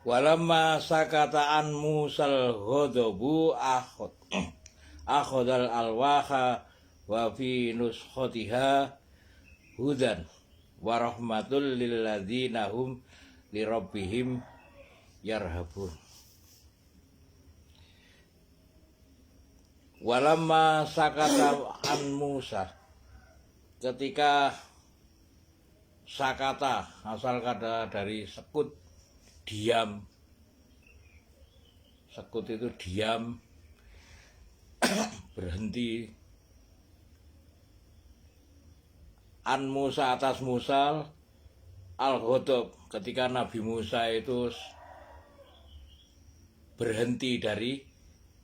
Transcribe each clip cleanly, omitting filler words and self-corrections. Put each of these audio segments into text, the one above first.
Walamma sakata an Musal ghadabu akhodal alwaha wa fi nuskhotiha hudan wa rahmatul lil ladzina hum li rabbihim yarhabun. Walamma sakata an Musa, ketika sakata asal kata dari sekut, diam. Sekut itu diam, berhenti. An Musa atas Musa al-ghadab, ketika Nabi Musa itu berhenti dari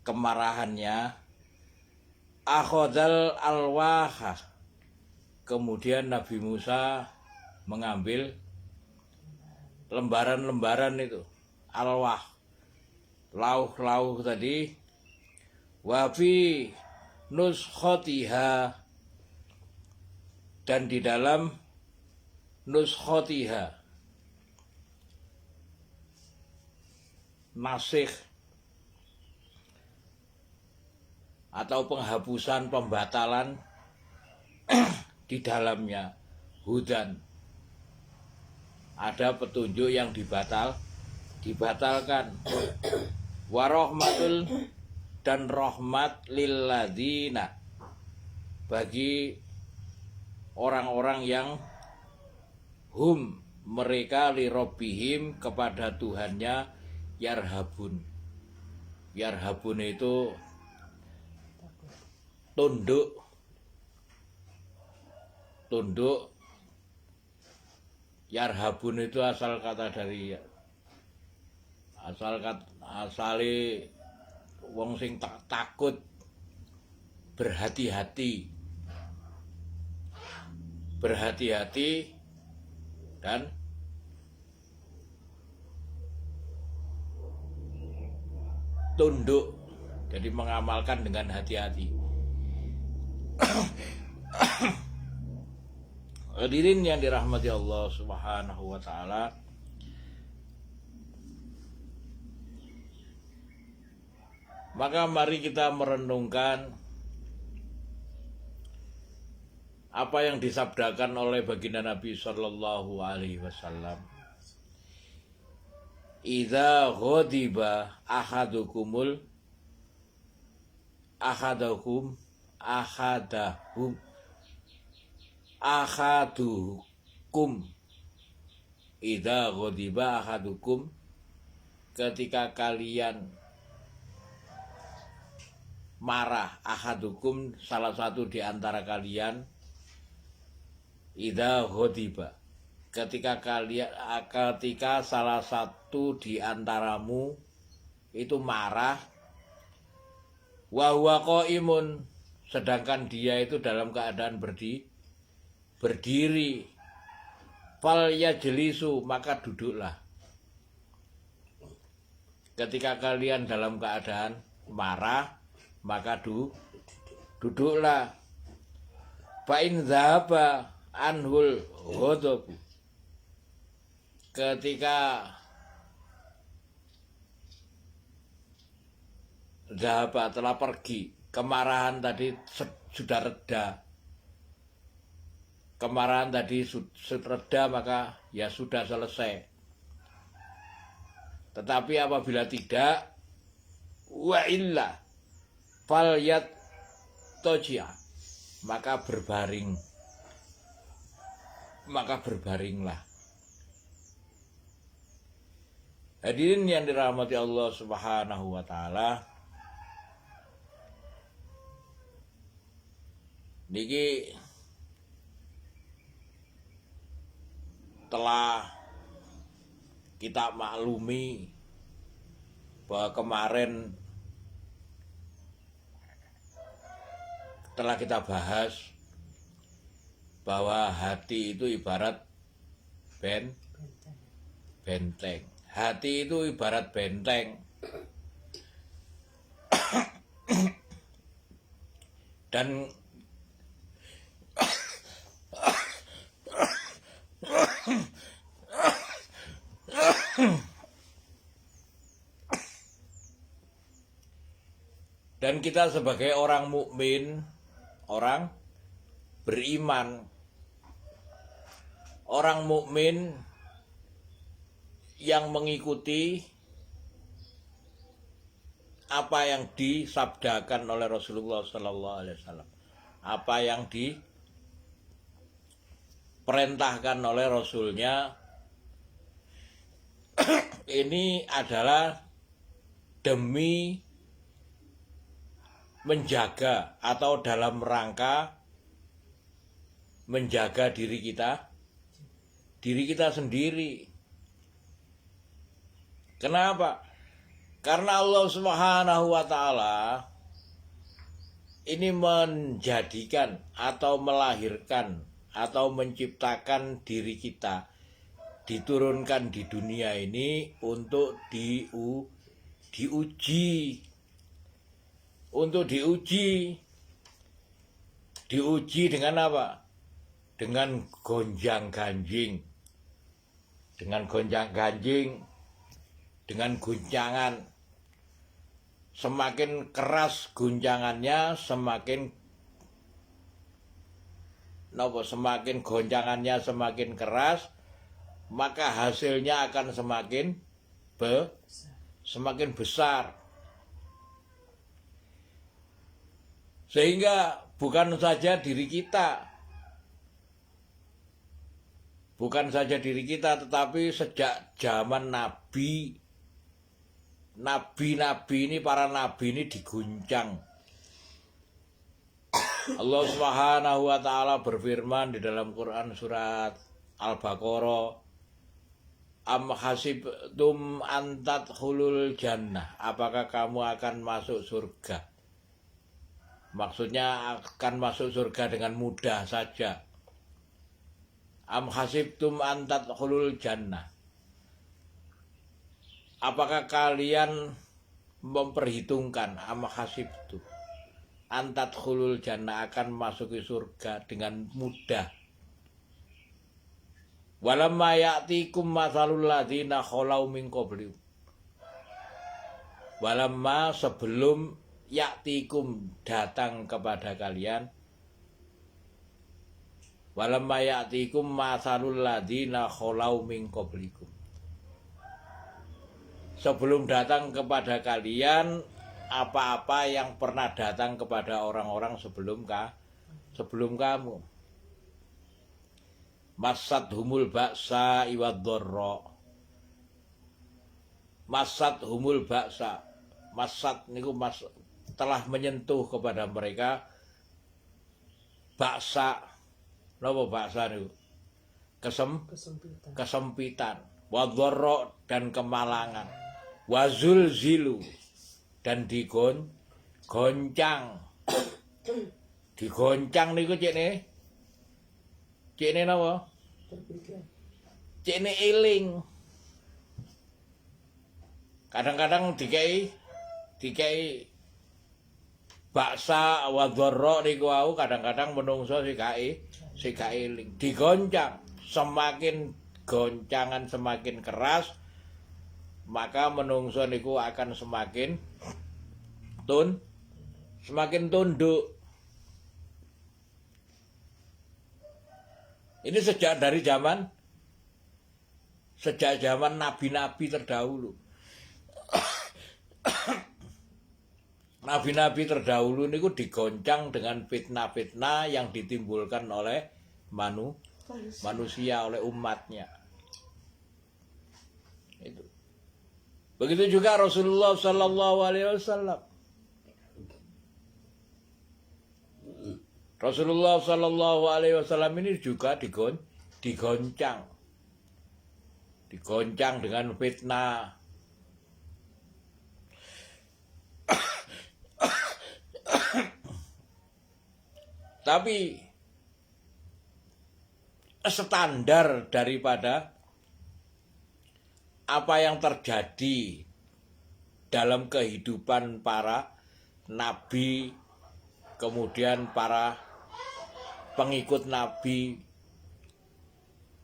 kemarahannya. Akhodal alwaha, kemudian Nabi Musa mengambil lembaran-lembaran itu, alwah, lauh-lauh tadi. Wafi nuskhotiha, dan di dalam nuskhotiha, nasikh atau penghapusan, pembatalan di dalamnya, hudan, ada petunjuk yang dibatalkan. Warahmatul, dan rahmat lilladzina, bagi orang-orang yang hum, mereka li rabbihim, kepada Tuhannya yarhabun. Yarhabun itu tunduk. Yarhabun itu asal kata dari asale wong sing takut, berhati-hati dan tunduk, jadi mengamalkan dengan hati-hati. Hadirin yang dirahmati Allah Subhanahu wa taala, maka mari kita merenungkan apa yang disabdakan oleh baginda Nabi sallallahu alaihi wasallam. Idza ghadiba ahadahum idza ghadiba ahadukum, ketika kalian marah, ahadukum, salah satu di antara kalian, idza ghadiba, ketika salah satu di antaramu itu marah, wa huwa qaimun, sedangkan dia itu dalam keadaan berdiri, fal yajlisu, maka duduklah. Ketika kalian dalam keadaan marah, maka duduklah. Fa in dzahaba anhul ghadab, ketika dzahaba, telah pergi kemarahan tadi, sudah reda. Kemarahan tadi sudah reda, maka ya sudah selesai. Tetapi apabila tidak, wa illa fal yattaji', maka berbaringlah. Hadirin yang dirahmati Allah Subhanahu wa taala, niki telah kita maklumi bahwa kemarin telah kita bahas bahwa hati itu ibarat benteng. Hati itu ibarat benteng. Dan Dan kita sebagai orang mukmin, orang beriman, orang mukmin yang mengikuti apa yang disabdakan oleh Rasulullah SAW, apa yang diperintahkan oleh Rasulnya, ini adalah demi menjaga atau dalam rangka menjaga diri kita sendiri. Kenapa? Karena Allah Subhanahu wa Ta'ala ini menjadikan atau melahirkan atau menciptakan diri kita, diturunkan di dunia ini untuk diuji. Untuk diuji dengan apa? Dengan gonjang-ganjing, dengan guncangan. Semakin keras guncangannya, semakin goncangannya semakin keras, maka hasilnya akan semakin besar. Sehingga bukan saja diri kita, tetapi sejak zaman nabi ini, para nabi ini diguncang. Allah Subhanahu wa Ta'ala berfirman di dalam Quran surat Al-Baqarah, Am hasibtum an tadkhulul jannah, apakah kamu akan masuk surga? Maksudnya akan masuk surga dengan mudah saja. Am hasibtum an tadkhulul jannah, apakah kalian memperhitungkan, am hasibtum an tadkhulul jannah, akan masuki surga dengan mudah? Walamma ya'tikum mathalul ladzina khalau min qablikum, walamma, sebelum, ya'tikum, datang kepada kalian, walamma ya'tikum mathalul ladzina khalau min qablikum, sebelum datang kepada kalian apa-apa yang pernah datang kepada orang-orang sebelum kamu. Masat humul ba'sa iwad dharra. Masat humul ba'sa. Masat niku telah menyentuh kepada mereka ba'sa. Napa ba'sa niku? Kesempitan. Wad dharra, dan kemalangan. Wazul zilu, dan digoncang. Digoncang niku cekne napa? Cekne eling. Kadang-kadang dikai baksa wadharra niku wau, kadang-kadang menungso sik gak eling. Digoncang, semakin goncangan semakin keras, maka menungso niku akan semakin tunduk. Ini sejak zaman nabi-nabi terdahulu. Nabi-nabi terdahulu niku digoncang dengan fitnah-fitnah yang ditimbulkan oleh manusia, oleh umatnya. Itu. Begitu juga Rasulullah Sallallahu Alaihi Wasallam. Rasulullah Sallallahu Alaihi Wasallam ini juga digoncang dengan fitnah. Tapi standar daripada apa yang terjadi dalam kehidupan para nabi, kemudian para pengikut nabi,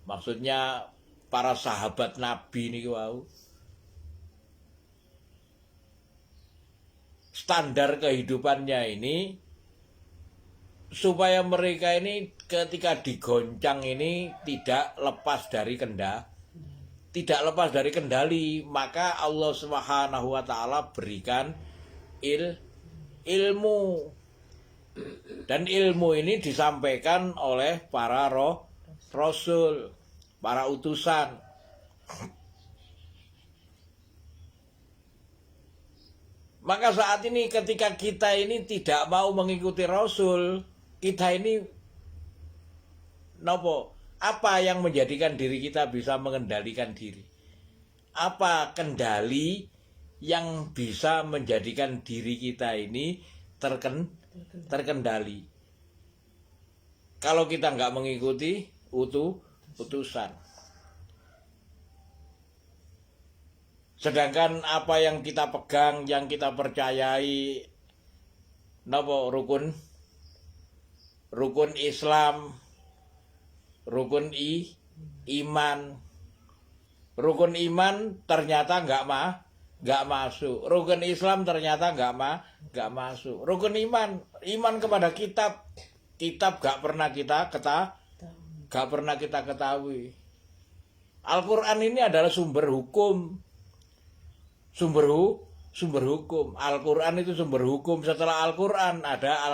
maksudnya para sahabat nabi ini, wow, standar kehidupannya ini, supaya mereka ini ketika digoncang ini tidak lepas dari kendali, maka Allah Subhanahu wa taala berikan ilmu. Dan ilmu ini disampaikan oleh para rasul, para utusan. Maka saat ini ketika kita ini tidak mau mengikuti rasul, kita ini apa yang menjadikan diri kita bisa mengendalikan diri? Apa kendali yang bisa menjadikan diri kita ini terkendali? Kalau kita nggak mengikuti utusan. Sedangkan apa yang kita pegang, yang kita percayai, rukun Islam, rukun iman. Rukun iman ternyata nggak masuk. Rukun Islam ternyata nggak masuk. Rukun iman kepada kitab nggak pernah kita ketahui. Al-Quran ini adalah sumber hukum. Sumber hukum. Al-Quran itu sumber hukum. Setelah Al-Quran ada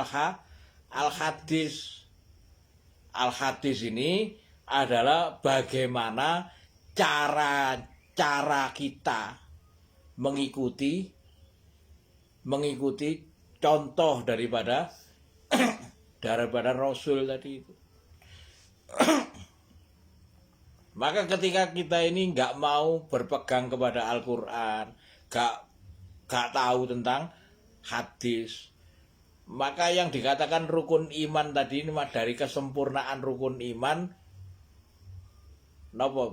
Al-Hadis. Al-Hadis ini adalah bagaimana cara kita mengikuti contoh daripada Rasul tadi itu. Maka ketika kita ini nggak mau berpegang kepada Al-Quran, nggak tahu tentang hadis, maka yang dikatakan rukun iman tadi ini dari kesempurnaan rukun iman,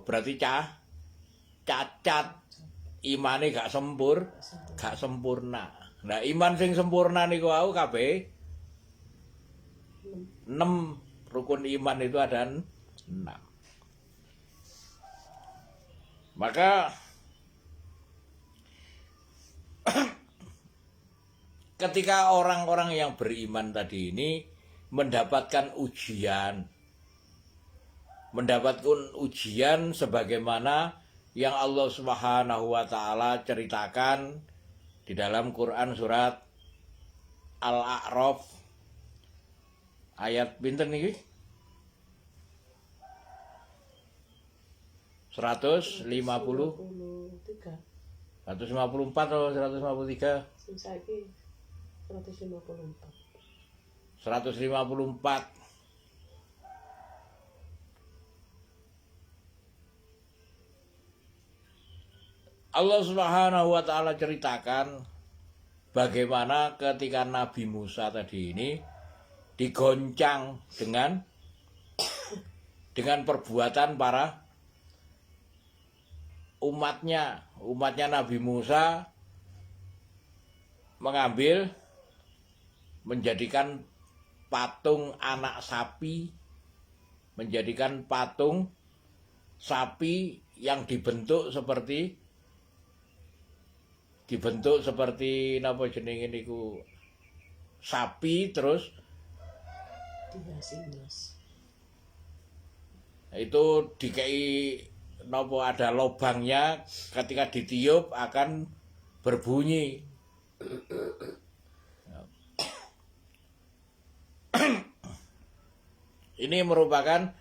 berarti cacat, imane gak sempurna. Nah, iman sing sempurna niku wau kabeh 6 rukun iman itu ada 6. Maka ketika orang-orang yang beriman tadi ini mendapatkan ujian sebagaimana yang Allah Subhanahu wa taala ceritakan di dalam Quran surat Al-A'raf ayat pinten niki? 154 atau 153? 154. Allah Subhanahu wa taala ceritakan bagaimana ketika Nabi Musa tadi ini digoncang dengan perbuatan para umatnya Nabi Musa menjadikan patung anak sapi, menjadikan patung sapi yang dibentuk seperti napa jenenge niku, sapi, terus itu dikei napa ada lubangnya, ketika ditiup akan berbunyi. Ini merupakan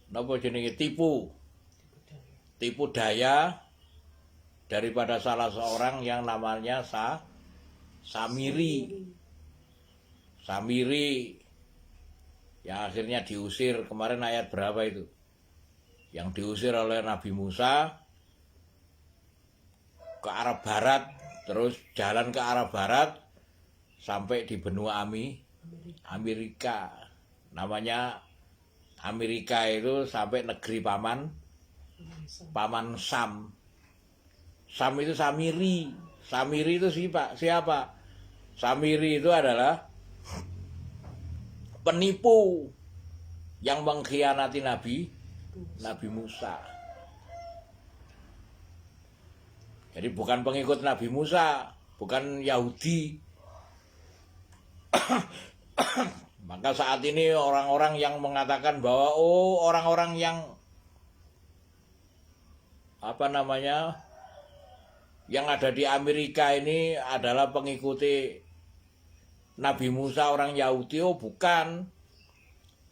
napa jenenge tipu daya daripada salah seorang yang namanya Samiri yang akhirnya diusir. Kemarin ayat berapa itu? Yang diusir oleh Nabi Musa ke arah barat, terus jalan ke arah barat sampai di benua Amerika. Namanya Amerika itu sampai negeri paman Sam. Sam itu Samiri. Samiri itu siapa? Samiri itu adalah penipu yang mengkhianati Nabi Musa. Jadi bukan pengikut Nabi Musa, bukan Yahudi. Maka saat ini orang-orang yang mengatakan bahwa orang-orang yang yang ada di Amerika ini adalah pengikuti Nabi Musa, orang Yahudi. Bukan.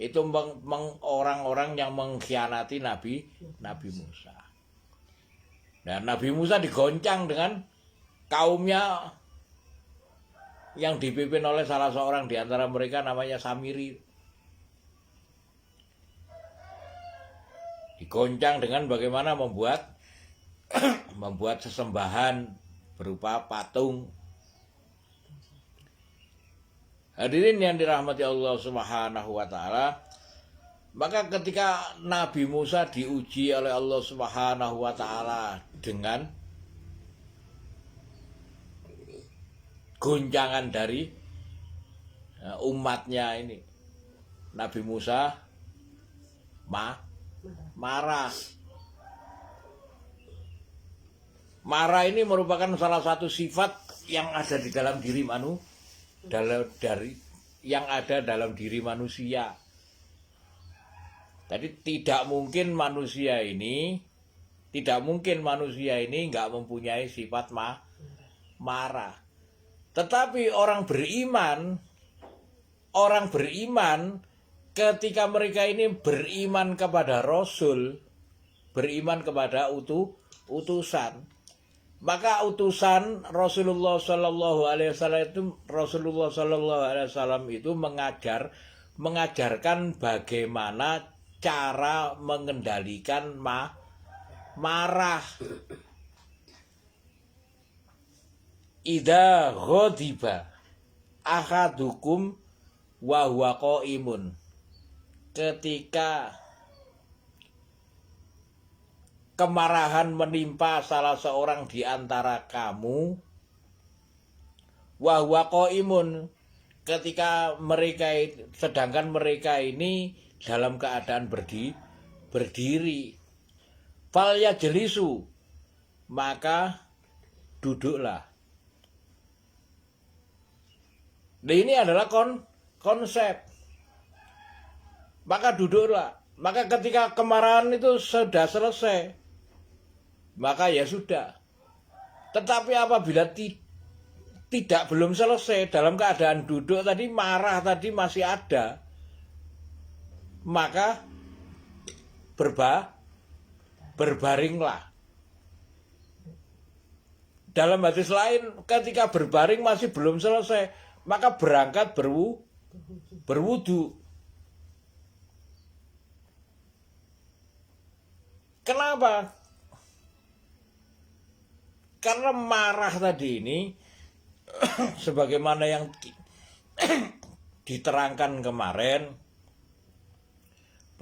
Itu orang-orang yang mengkhianati Nabi Musa. Dan Nabi Musa digoncang dengan kaumnya yang dipimpin oleh salah seorang di antara mereka namanya Samiri. Digoncang dengan bagaimana membuat sesembahan berupa patung. Hadirin yang dirahmati Allah Subhanahu wa taala, maka ketika Nabi Musa diuji oleh Allah Subhanahu wa taala dengan goncangan dari umatnya ini, Nabi Musa marah. Marah ini merupakan salah satu sifat yang ada di dalam diri yang ada dalam diri manusia. Jadi tidak mungkin manusia ini nggak mempunyai sifat marah. Tetapi orang beriman ketika mereka ini beriman kepada Rasul, beriman kepada utusan, maka utusan Rasulullah Sallallahu Alaihi Wasallam itu mengajarkan bagaimana cara mengendalikan marah. Idza ghadiba ahadukum wa huwa qaimun. Ketika kemarahan menimpa salah seorang di antara kamu, wa huwa qaimun, sedangkan mereka ini dalam keadaan berdiri, fal yajlisu, maka duduklah. Nah, ini adalah konsep. Maka duduklah. Maka ketika kemarahan itu sudah selesai, maka ya sudah. Tetapi apabila belum selesai, dalam keadaan duduk tadi, marah tadi masih ada, maka berbaringlah. Dalam hadis lain, ketika berbaring masih belum selesai, maka berangkat berwudu. Kenapa? Karena marah tadi ini sebagaimana yang diterangkan kemarin,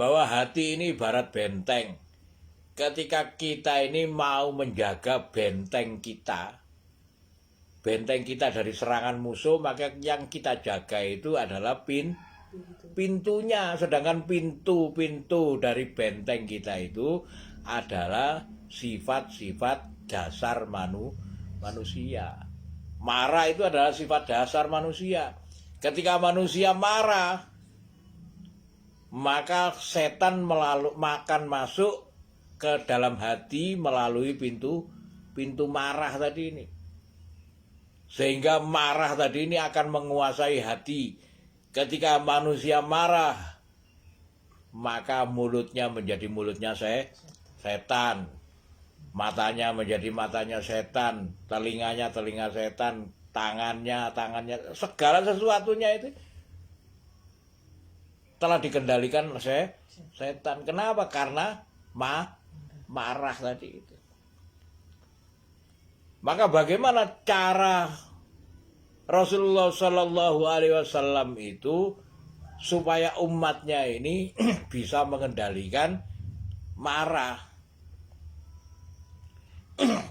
bahwa hati ini ibarat benteng. Ketika kita ini mau menjaga benteng kita dari serangan musuh, maka yang kita jaga itu adalah pintunya. Sedangkan pintu dari benteng kita itu adalah sifat-sifat dasar manusia. Marah itu adalah sifat dasar manusia. Ketika manusia marah, maka setan makan masuk ke dalam hati melalui pintu marah tadi ini. Sehingga marah tadi ini akan menguasai hati. Ketika manusia marah, maka mulutnya menjadi mulutnya setan, matanya menjadi matanya setan, telinganya telinga setan, tangannya, segala sesuatunya itu telah dikendalikan setan. Kenapa? Karena marah tadi itu. Maka bagaimana cara Rasulullah Sallallahu Alaihi Wasallam itu supaya umatnya ini bisa mengendalikan marah?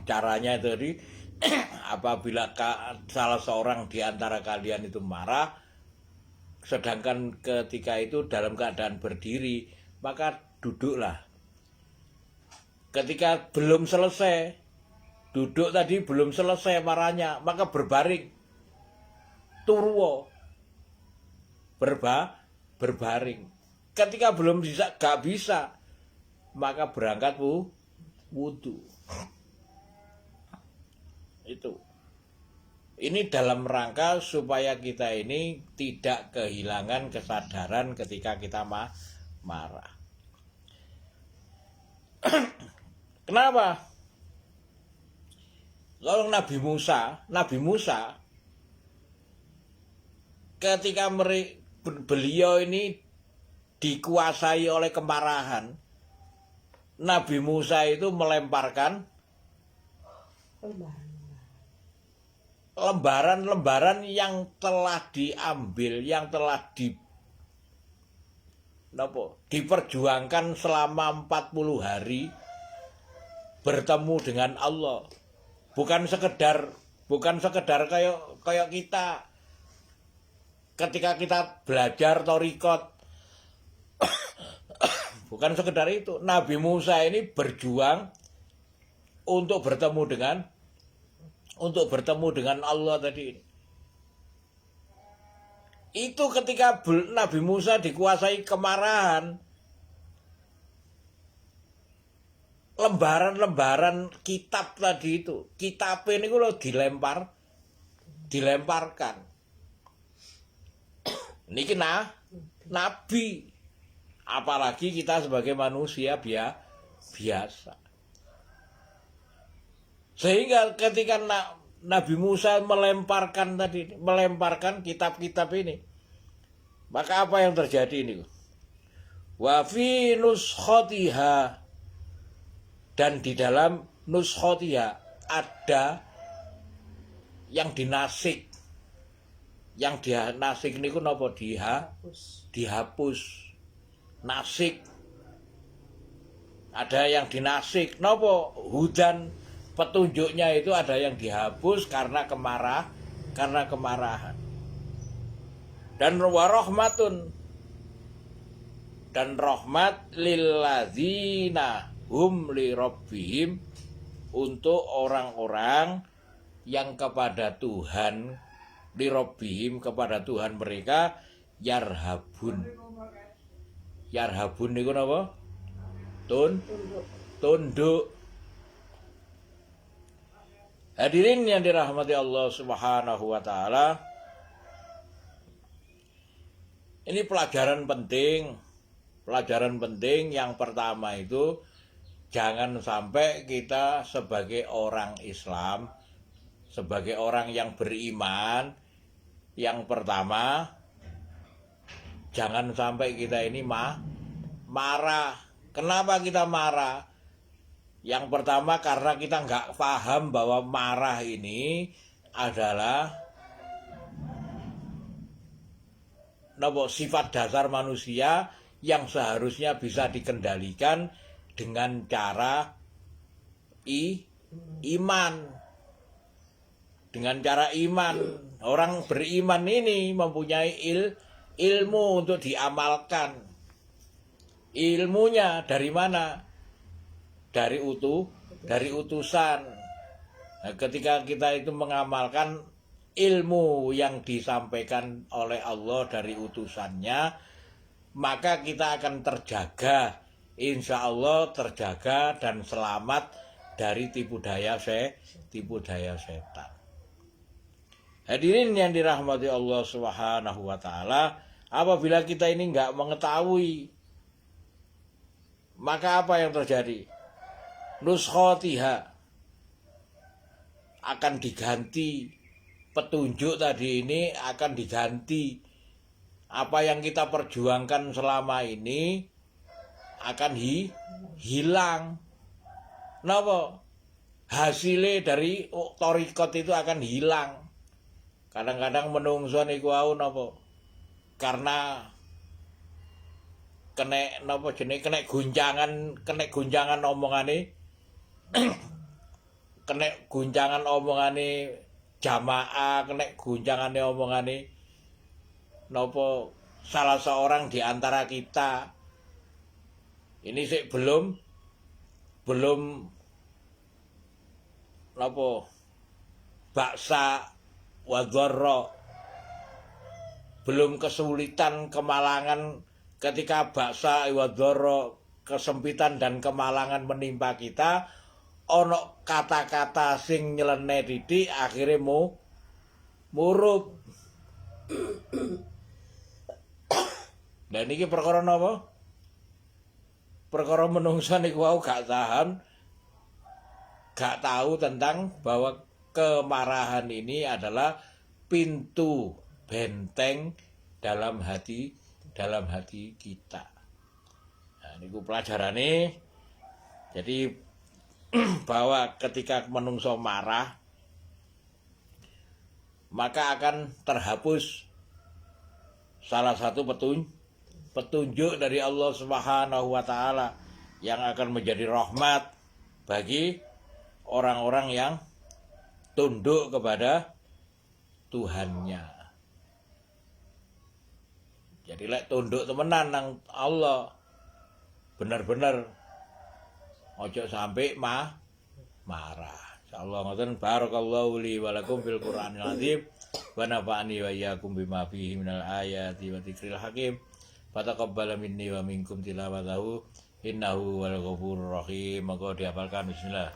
Caranya tadi, apabila salah seorang di antara kalian itu marah, sedangkan ketika itu dalam keadaan berdiri, maka duduklah. Ketika belum selesai, Duduk tadi belum selesai marahnya, maka berbaring. Turwo. Berbaring. Ketika belum bisa, gak bisa, maka berangkat wudu. Itu. Ini dalam rangka supaya kita ini tidak kehilangan kesadaran ketika kita marah. Kenapa? Kalau Nabi Musa ketika beliau ini dikuasai oleh kemarahan, Nabi Musa itu melemparkan lembaran-lembaran yang telah diambil, yang telah diperjuangkan selama 40 hari bertemu dengan Allah. Bukan sekedar kayak kita ketika kita belajar thariqat. Bukan sekedar itu. Nabi Musa ini berjuang untuk bertemu dengan Allah tadi. Itu ketika Nabi Musa dikuasai kemarahan, lembaran-lembaran kitab tadi itu, kitab ini kalau dilemparkan. Niki nabi, apalagi kita sebagai manusia biasa. Sehingga ketika Nabi Musa melemparkan kitab-kitab ini, maka apa yang terjadi ini? Wa fi nuskhotiha, dan di dalam nuskhotiha ada yang dinasik. Yang dinasik ini ku napa? Dihapus. Nasik. Ada yang dinasik. Napa? Hudan, petunjuknya itu ada yang dihapus karena kemarahan. Dan warahmatun, dan rahmat lilladzina hum li rabbihim, untuk orang-orang yang kepada Tuhan, li rabbihim, kepada Tuhan mereka, yarhabun. Yarhabun niku napa? Tunduk. Hadirin yang dirahmati Allah Subhanahu wa taala, ini pelajaran penting. Pelajaran penting yang pertama itu, jangan sampai kita sebagai orang Islam, sebagai orang yang beriman, yang pertama, jangan sampai kita ini marah. Kenapa kita marah? Yang pertama karena kita nggak paham bahwa marah ini adalah sifat dasar manusia yang seharusnya bisa dikendalikan dengan cara iman. Dengan cara iman. Orang beriman ini mempunyai ilmu untuk diamalkan. Ilmunya dari mana? Dari utusan. Nah, ketika kita itu mengamalkan ilmu yang disampaikan oleh Allah dari utusannya, maka kita akan terjaga, insya Allah terjaga dan selamat dari tipu daya setan. Hadirin yang dirahmati Allah Subhanahu wa taala, apabila kita ini enggak mengetahui, maka apa yang terjadi? Nuskhotiha akan diganti, petunjuk tadi ini akan diganti. Apa yang kita perjuangkan selama ini akan hilang. Napa? Hasilnya dari thariqat itu akan hilang. Kadang-kadang menungso niku wau napa? Karena kena guncangan omongane kena guncangan omongane jamaah, kena guncangan omongane nopo salah seorang di antara kita ini sih belum napa baksa wa dharra, belum kesulitan kemalangan ketika baksa wa dharra, kesempitan dan kemalangan menimpa kita, ana kata-kata sing nyeleneh titik akhire murup. Dan iki perkara napa? Perkara menungsa niku wau gak tahu tentang bahwa kemarahan ini adalah pintu benteng dalam hati kita. Nah, niku pelajarane. Jadi bahwa ketika menungso marah maka akan terhapus salah satu petunjuk dari Allah Subhanahu wa taala yang akan menjadi rahmat bagi orang-orang yang tunduk kepada Tuhannya. Jadi lek tunduk temenan nang Allah, bener-bener ojo sampai marah. Insyaallah ngoten. Barakallahu li wa lakum fil Qur'anil azim wa nafa'ani wa iyyakum bima fihi minal ayati wa dzikril hakim. Fataqabbal minni wa minkum tilawatahu innahu wal ghafurur rahim. Maka dihafalkan bismillah.